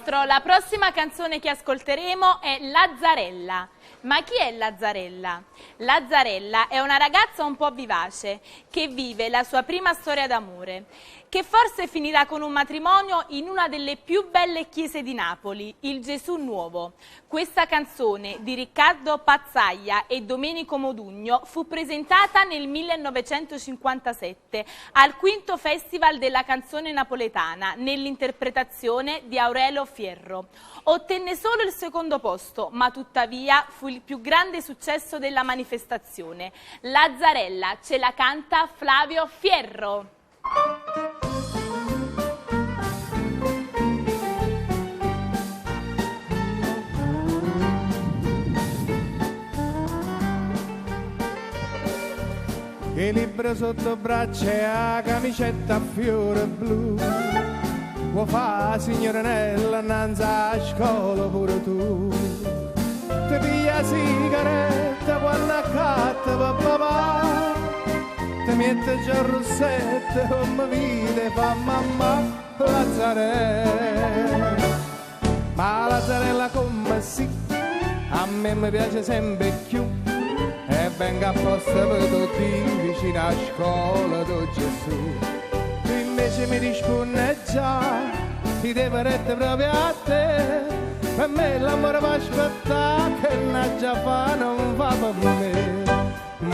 maestro, la prossima canzone che ascolteremo è Lazzarella. Ma chi è Lazzarella? Lazzarella è una ragazza un po' vivace che vive la sua prima storia d'amore, che forse finirà con un matrimonio in una delle più belle chiese di Napoli, il Gesù Nuovo. Questa canzone di Riccardo Pazzaglia e Domenico Modugno fu presentata nel 1957 al quinto Festival della canzone napoletana nell'interpretazione di Aurelio Fierro. Ottenne solo il secondo posto, ma tuttavia fu il più grande successo della manifestazione. Lazzarella ce la canta Flavio Fierro. Il libro sotto braccia e la camicetta a fiore blu. Vuoi fare signorinella innanzi a scuola pure tu. Ti piglia la sigaretta quando accatta per papà. Ti mette già il rossetto come vide fa mamma Lazzarella. Ma Lazzarella come sì, a me mi piace sempre più. E venga apposta per tutti vicino a scuola di Gesù. Tu invece mi risponde già, ti devo rette proprio a te. Per me l'amore va aspettare, che non già fa, non va per me.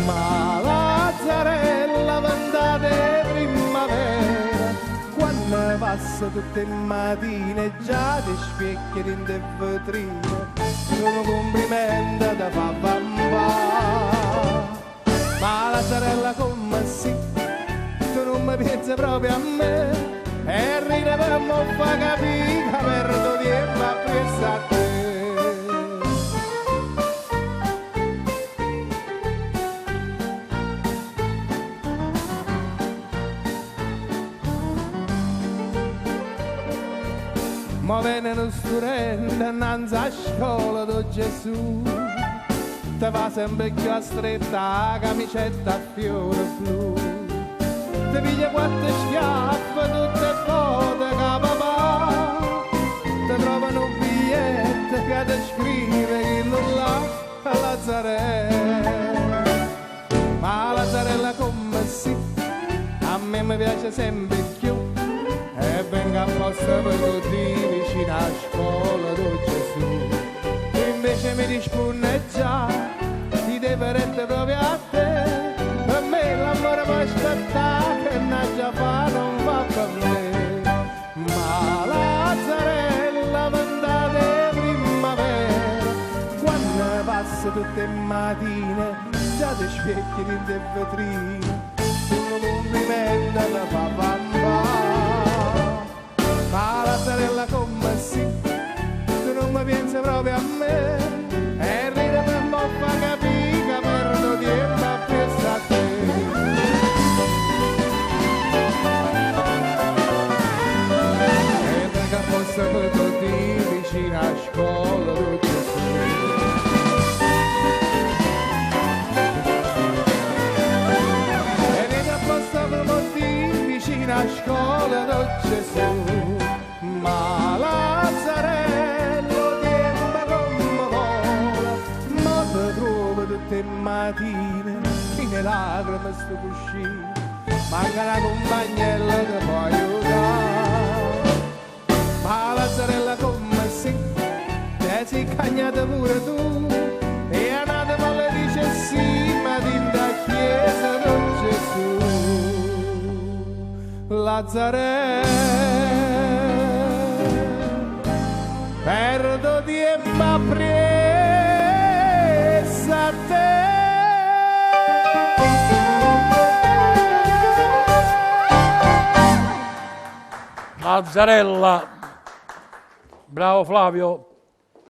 Ma Lazzarella vendate primavera, quando passa tutte le mattine già ti specchi in te vetrine. Sono complimenti da papà. Ma Lazzarella come sì, tu non mi pensi proprio a me. E ride per mo' fa capire che perdo tempo appresso a te. Ma venne uno studente innanzi a scuola di Gesù. Te va sempre più a stretta la camicetta a fiore blu. Te piglia quattro schiaffe tutte foto che papà. Te trovano un biglietto che ti scrive che non là a Lazzarella. Ma Lazzarella come sì, a me mi piace sempre più. E venga apposta per tutti vicino a scuola di Gesù. Tu invece mi risponde già, ti devo rette proprio a te. Per me l'amore può aspettare, che non già fa, non va per me. Ma Lazzarella vendate primavera, quando passa tutte le mattine già ti specchi in te vetrine. Sono complimenti da papà. Ma Lazzarella come sì, tu non mi pensi proprio a me. E ride per un po' fa capire che perdo tempo appresso a te. E perché apposta per tutti vicino a scuola di Gesù. E ride apposta per tutti vicino a scuola di Gesù. Ma Lazzarello tiemba come vola, ma ti trovo tutte le mattine in lacrime sto cuscino. Manca la compagnella che può aiutare. Ma Lazzarella come sì, te sei cagnata pure tu. E andate maledice sì, ma dinda chiesa di Gesù. Lazzarella perdo tempo appresso a te. Lazzarella, bravo Flavio.